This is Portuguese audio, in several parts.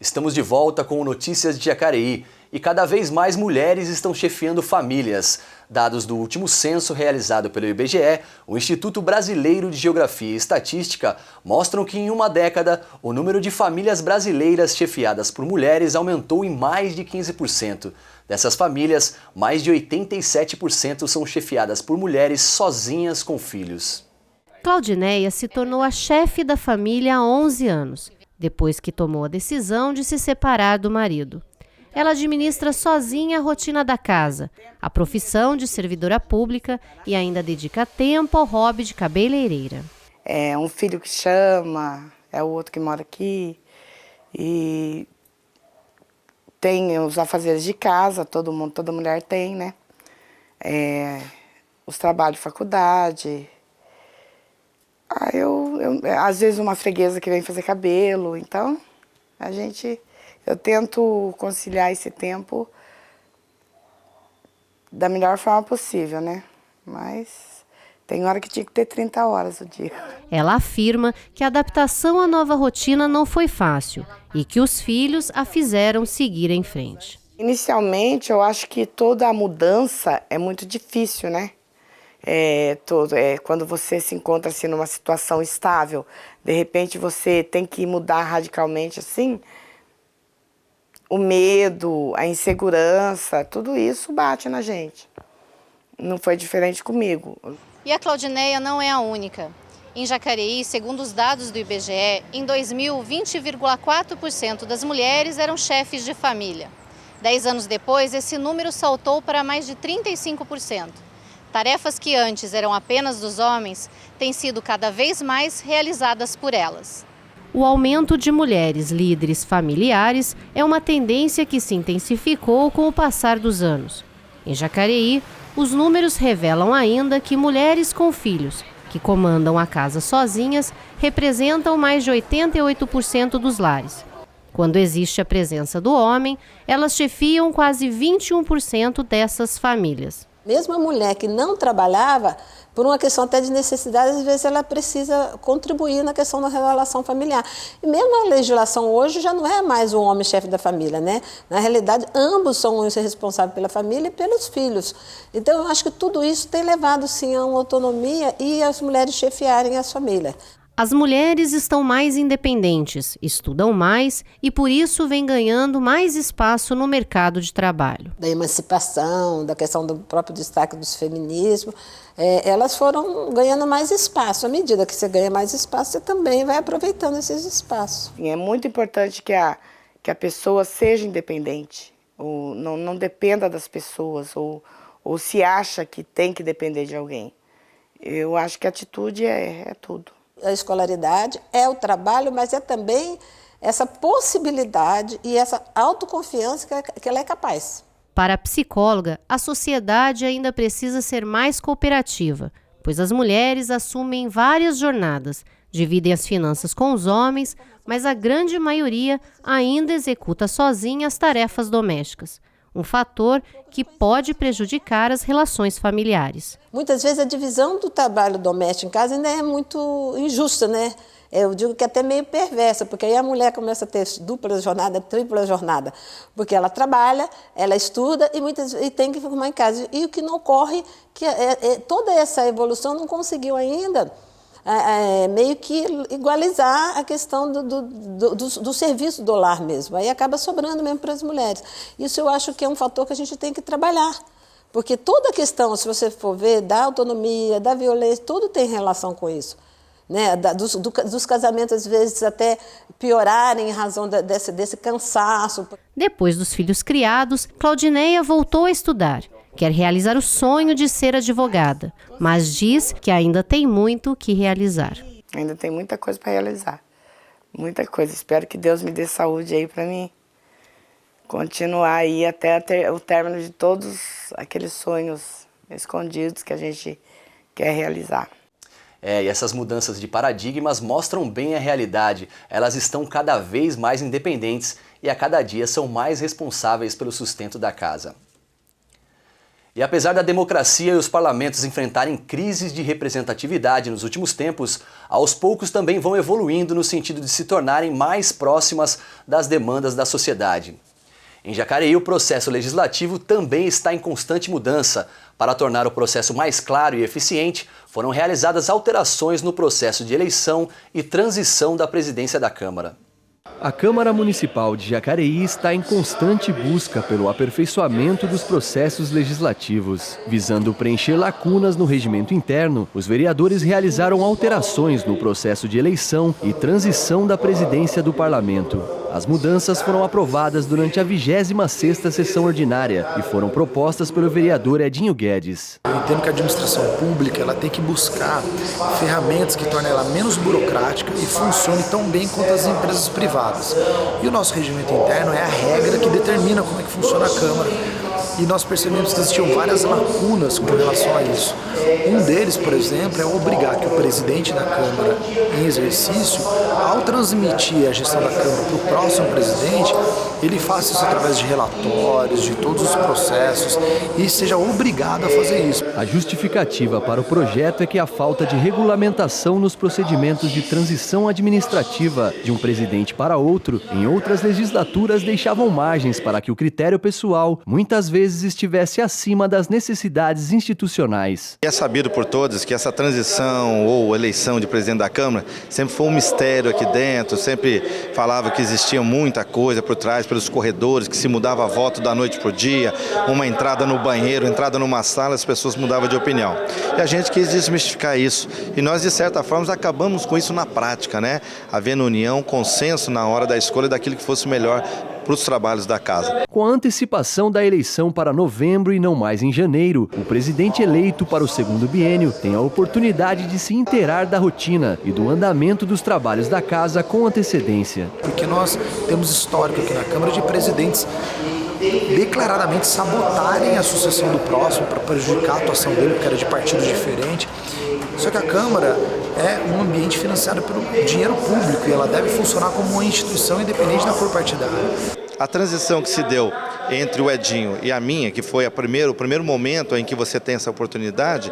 Estamos de volta com Notícias de Jacareí e cada vez mais mulheres estão chefiando famílias. Dados do último censo realizado pelo IBGE, o Instituto Brasileiro de Geografia e Estatística, mostram que em uma década o número de famílias brasileiras chefiadas por mulheres aumentou em mais de 15%. Dessas famílias, mais de 87% são chefiadas por mulheres sozinhas com filhos. Claudineia se tornou a chefe da família há 11 anos. Depois que tomou a decisão de se separar do marido. Ela administra sozinha a rotina da casa, a profissão de servidora pública e ainda dedica tempo ao hobby de cabeleireira. É um filho que chama, é o outro que mora aqui. E tem os afazeres de casa, todo mundo, toda mulher tem, né? Os trabalhos de faculdade. Às vezes uma freguesa que vem fazer cabelo, então eu tento conciliar esse tempo da melhor forma possível, né? Mas tem hora que tinha que ter 30 horas o dia. Ela afirma que a adaptação à nova rotina não foi fácil e que os filhos a fizeram seguir em frente. Inicialmente, eu acho que toda a mudança é muito difícil, né? Quando você se encontra assim, numa situação estável, de repente você tem que mudar radicalmente assim, o medo, a insegurança, tudo isso bate na gente. Não foi diferente comigo. E a Claudineia não é a única. Em Jacareí, segundo os dados do IBGE, em 2000, 20,4% das mulheres eram chefes de família. 10 anos depois, esse número saltou para mais de 35%. Tarefas que antes eram apenas dos homens têm sido cada vez mais realizadas por elas. O aumento de mulheres líderes familiares é uma tendência que se intensificou com o passar dos anos. Em Jacareí, os números revelam ainda que mulheres com filhos, que comandam a casa sozinhas, representam mais de 88% dos lares. Quando existe a presença do homem, elas chefiam quase 21% dessas famílias. Mesmo a mulher que não trabalhava, por uma questão até de necessidade, às vezes ela precisa contribuir na questão da relação familiar. E mesmo a legislação hoje já não é mais o homem chefe da família, né? Na realidade, ambos são os responsáveis pela família e pelos filhos. Então, eu acho que tudo isso tem levado, sim, a uma autonomia e as mulheres chefiarem as famílias. As mulheres estão mais independentes, estudam mais e, por isso, vêm ganhando mais espaço no mercado de trabalho. Da emancipação, da questão do próprio destaque dos feminismos, elas foram ganhando mais espaço. À medida que você ganha mais espaço, você também vai aproveitando esses espaços. É muito importante que a pessoa seja independente, ou não dependa das pessoas, ou se acha que tem que depender de alguém. Eu acho que a atitude é tudo. A escolaridade é o trabalho, mas é também essa possibilidade e essa autoconfiança que ela é capaz. Para a psicóloga, a sociedade ainda precisa ser mais cooperativa, pois as mulheres assumem várias jornadas, dividem as finanças com os homens, mas a grande maioria ainda executa sozinha as tarefas domésticas. Um fator que pode prejudicar as relações familiares. Muitas vezes a divisão do trabalho doméstico em casa ainda é muito injusta, né? Eu digo que é até meio perversa, porque aí a mulher começa a ter dupla jornada, tripla jornada, porque ela trabalha, ela estuda e tem que formar em casa. E o que não ocorre, que toda essa evolução não conseguiu ainda meio que igualizar a questão do serviço do lar mesmo. Aí acaba sobrando mesmo para as mulheres. Isso eu acho que é um fator que a gente tem que trabalhar. Porque toda a questão, se você for ver, da autonomia, da violência, tudo tem relação com isso. Né? Dos casamentos, às vezes, até piorarem em razão desse cansaço. Depois dos filhos criados, Claudineia voltou a estudar. Quer realizar o sonho de ser advogada, mas diz que ainda tem muito o que realizar. Ainda tem muita coisa para realizar, muita coisa. Espero que Deus me dê saúde aí para mim continuar aí até o término de todos aqueles sonhos escondidos que a gente quer realizar. E essas mudanças de paradigmas mostram bem a realidade. Elas estão cada vez mais independentes e a cada dia são mais responsáveis pelo sustento da casa. E apesar da democracia e os parlamentos enfrentarem crises de representatividade nos últimos tempos, aos poucos também vão evoluindo no sentido de se tornarem mais próximas das demandas da sociedade. Em Jacareí, o processo legislativo também está em constante mudança. Para tornar o processo mais claro e eficiente, foram realizadas alterações no processo de eleição e transição da presidência da Câmara. A Câmara Municipal de Jacareí está em constante busca pelo aperfeiçoamento dos processos legislativos. Visando preencher lacunas no regimento interno, os vereadores realizaram alterações no processo de eleição e transição da presidência do Parlamento. As mudanças foram aprovadas durante a 26ª sessão ordinária e foram propostas pelo vereador Edinho Guedes. Eu entendo que a administração pública ela tem que buscar ferramentas que tornem ela menos burocrática e funcione tão bem quanto as empresas privadas. E o nosso regimento interno é a regra que determina como é que funciona a Câmara. E nós percebemos que existiam várias lacunas com relação a isso. Um deles, por exemplo, é obrigar que o presidente da Câmara em exercício, ao transmitir a gestão da Câmara para o próximo presidente, ele faça isso através de relatórios, de todos os processos e seja obrigado a fazer isso. A justificativa para o projeto é que a falta de regulamentação nos procedimentos de transição administrativa de um presidente para outro, em outras legislaturas deixavam margens para que o critério pessoal muitas vezes estivesse acima das necessidades institucionais. É sabido por todos que essa transição ou eleição de presidente da Câmara sempre foi um mistério aqui dentro, sempre falava que existia muita coisa por trás, pelos corredores, que se mudava voto da noite para o dia, uma entrada no banheiro, entrada numa sala, as pessoas mudavam de opinião. E a gente quis desmistificar isso. E nós, de certa forma, acabamos com isso na prática, né? Havendo união, consenso na hora da escolha daquilo que fosse melhor para os trabalhos da casa. Com a antecipação da eleição para novembro e não mais em janeiro, o presidente eleito para o segundo biênio tem a oportunidade de se inteirar da rotina e do andamento dos trabalhos da casa com antecedência. Porque nós temos histórico aqui na Câmara de presidentes declaradamente sabotarem a sucessão do próximo para prejudicar a atuação dele, porque era de partido diferente. Só que a Câmara é um ambiente financiado pelo dinheiro público e ela deve funcionar como uma instituição independente da cor partidária. A transição que se deu entre o Edinho e a minha, que foi o primeiro momento em que você tem essa oportunidade,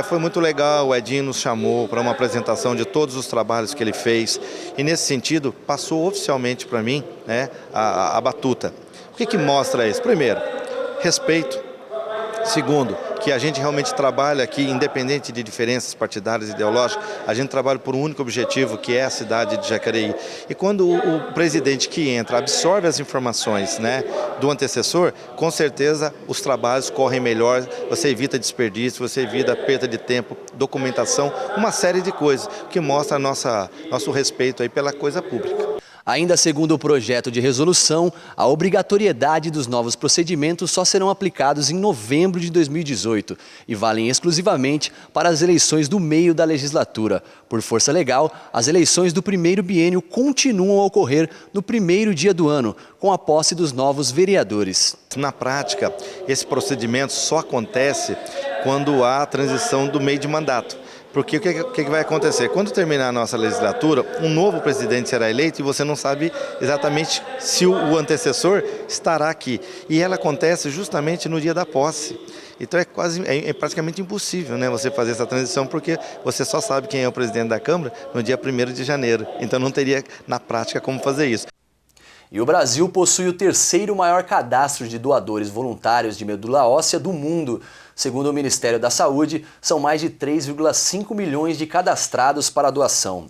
foi muito legal. O Edinho nos chamou para uma apresentação de todos os trabalhos que ele fez e, nesse sentido, passou oficialmente para mim a batuta. O que mostra isso? Primeiro, respeito. Segundo, que a gente realmente trabalha aqui, independente de diferenças partidárias e ideológicas, a gente trabalha por um único objetivo, que é a cidade de Jacareí. E quando o presidente que entra absorve as informações, do antecessor, com certeza os trabalhos correm melhor, você evita desperdício, você evita perda de tempo, documentação, uma série de coisas que mostra nosso respeito aí pela coisa pública. Ainda segundo o projeto de resolução, a obrigatoriedade dos novos procedimentos só serão aplicados em novembro de 2018 e valem exclusivamente para as eleições do meio da legislatura. Por força legal, as eleições do primeiro biênio continuam a ocorrer no primeiro dia do ano, com a posse dos novos vereadores. Na prática, esse procedimento só acontece quando há a transição do meio de mandato. Porque o que vai acontecer? Quando terminar a nossa legislatura, um novo presidente será eleito e você não sabe exatamente se o antecessor estará aqui. E ela acontece justamente no dia da posse. Então é praticamente impossível, você fazer essa transição, porque você só sabe quem é o presidente da Câmara no dia 1º de janeiro. Então não teria na prática como fazer isso. E o Brasil possui o terceiro maior cadastro de doadores voluntários de medula óssea do mundo. Segundo o Ministério da Saúde, são mais de 3,5 milhões de cadastrados para a doação.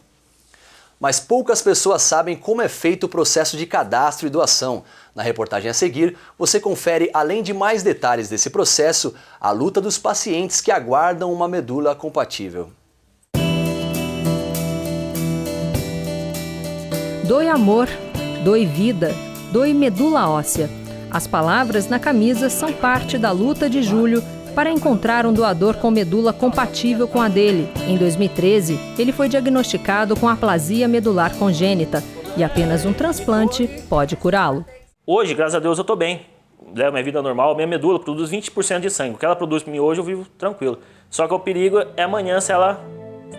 Mas poucas pessoas sabem como é feito o processo de cadastro e doação. Na reportagem a seguir, você confere, além de mais detalhes desse processo, a luta dos pacientes que aguardam uma medula compatível. Doe amor, doe vida, doe medula óssea. As palavras na camisa são parte da luta de Júlio para encontrar um doador com medula compatível com a dele. Em 2013, ele foi diagnosticado com aplasia medular congênita e apenas um transplante pode curá-lo. Hoje, graças a Deus, eu estou bem. Levo minha vida normal, minha medula produz 20% de sangue. O que ela produz para mim hoje, eu vivo tranquilo. Só que o perigo é amanhã se ela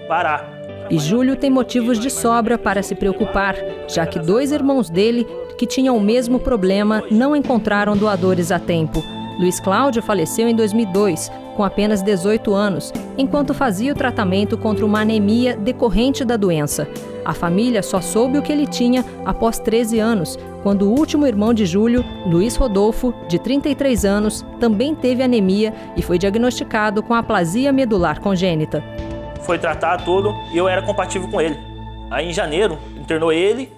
parar. E Júlio tem motivos de sobra para se preocupar, já que 2 irmãos dele, que tinham o mesmo problema, não encontraram doadores a tempo. Luiz Cláudio faleceu em 2002, com apenas 18 anos, enquanto fazia o tratamento contra uma anemia decorrente da doença. A família só soube o que ele tinha após 13 anos, quando o último irmão de Júlio, Luiz Rodolfo, de 33 anos, também teve anemia e foi diagnosticado com aplasia medular congênita. Foi tratar tudo e eu era compatível com ele. Aí em janeiro, internou ele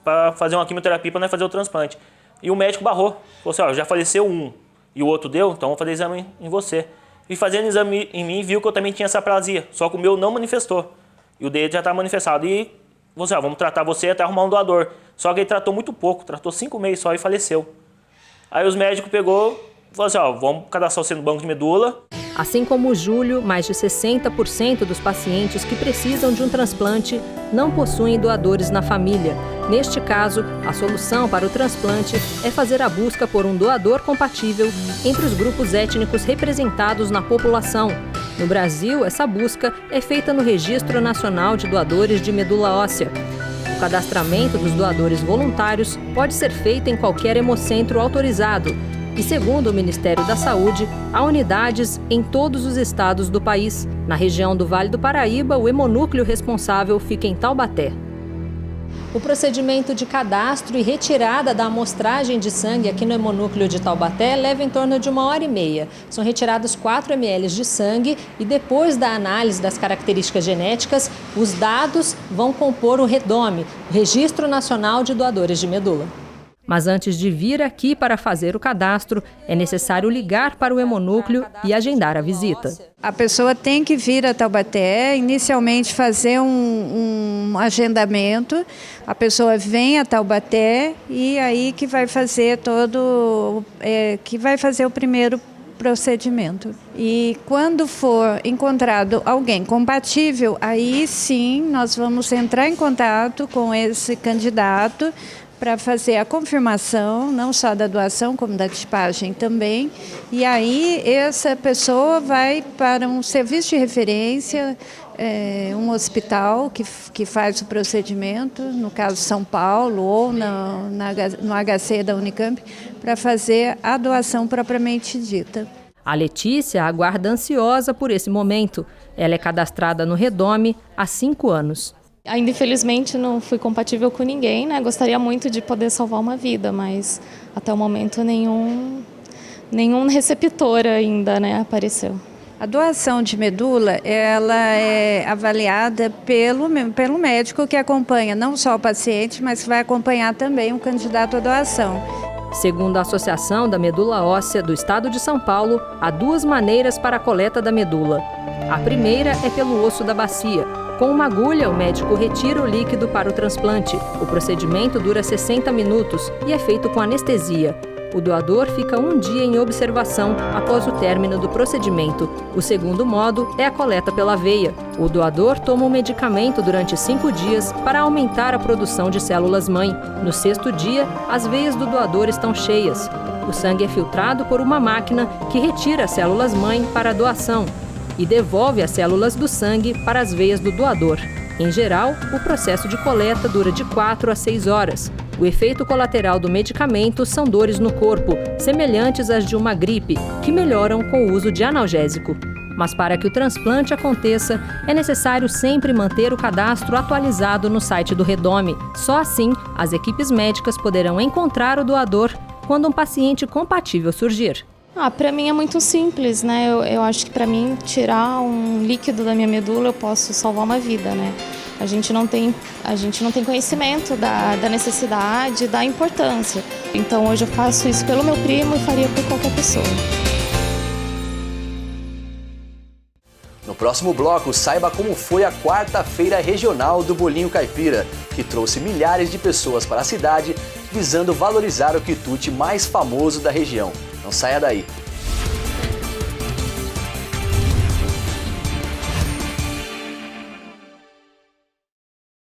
para fazer uma quimioterapia para nós fazer o transplante. E o médico barrou. Falou assim, ó, já faleceu um e o outro deu, então vou fazer exame em você. E fazendo exame em mim, viu que eu também tinha essa aplasia, só que o meu não manifestou. E o dele já estava manifestado. E você, ó, vamos tratar você até arrumar um doador. Só que ele tratou muito pouco, tratou 5 meses só e faleceu. Aí os médicos pegou e falaram assim, ó, vamos cadastrar você no banco de medula. Assim como o Júlio, mais de 60% dos pacientes que precisam de um transplante não possuem doadores na família. Neste caso, a solução para o transplante é fazer a busca por um doador compatível entre os grupos étnicos representados na população. No Brasil, essa busca é feita no Registro Nacional de Doadores de Medula Óssea. O cadastramento dos doadores voluntários pode ser feito em qualquer hemocentro autorizado. E segundo o Ministério da Saúde, há unidades em todos os estados do país. Na região do Vale do Paraíba, o hemonúcleo responsável fica em Taubaté. O procedimento de cadastro e retirada da amostragem de sangue aqui no hemonúcleo de Taubaté leva em torno de 1h30. São retirados 4 ml de sangue e depois da análise das características genéticas, os dados vão compor o REDOME, Registro Nacional de Doadores de Medula. Mas antes de vir aqui para fazer o cadastro, é necessário ligar para o hemonúcleo e agendar a visita. A pessoa tem que vir a Taubaté, inicialmente fazer um agendamento. A pessoa vem a Taubaté e aí que vai fazer o primeiro procedimento. E quando for encontrado alguém compatível, aí sim nós vamos entrar em contato com esse candidato para fazer a confirmação, não só da doação, como da tipagem também. E aí essa pessoa vai para um serviço de referência, um hospital que faz o procedimento, no caso São Paulo ou no HC da Unicamp, para fazer a doação propriamente dita. A Letícia aguarda ansiosa por esse momento. Ela é cadastrada no REDOME há 5 anos. Ainda, infelizmente, não fui compatível com ninguém, né? Gostaria muito de poder salvar uma vida, mas até o momento nenhum receptor ainda, né, apareceu. A doação de medula, ela é avaliada pelo médico que acompanha não só o paciente, mas vai acompanhar também o candidato à doação. Segundo a Associação da Medula Óssea do Estado de São Paulo, há 2 maneiras para a coleta da medula. A primeira é pelo osso da bacia. Com uma agulha, o médico retira o líquido para o transplante. O procedimento dura 60 minutos e é feito com anestesia. O doador fica 1 dia em observação após o término do procedimento. O segundo modo é a coleta pela veia. O doador toma um medicamento durante 5 dias para aumentar a produção de células-mãe. No 6º dia, as veias do doador estão cheias. O sangue é filtrado por uma máquina que retira as células-mãe para a doação e devolve as células do sangue para as veias do doador. Em geral, o processo de coleta dura de 4 a 6 horas. O efeito colateral do medicamento são dores no corpo, semelhantes às de uma gripe, que melhoram com o uso de analgésico. Mas para que o transplante aconteça, é necessário sempre manter o cadastro atualizado no site do REDOME. Só assim, as equipes médicas poderão encontrar o doador quando um paciente compatível surgir. Para mim é muito simples, né? Eu acho que para mim tirar um líquido da minha medula eu posso salvar uma vida, né? A gente não tem conhecimento da necessidade, da importância. Então hoje eu faço isso pelo meu primo e faria por qualquer pessoa. No próximo bloco, saiba como foi a 4ª Regional do Bolinho Caipira, que trouxe milhares de pessoas para a cidade, visando valorizar o quitute mais famoso da região. Não saia daí!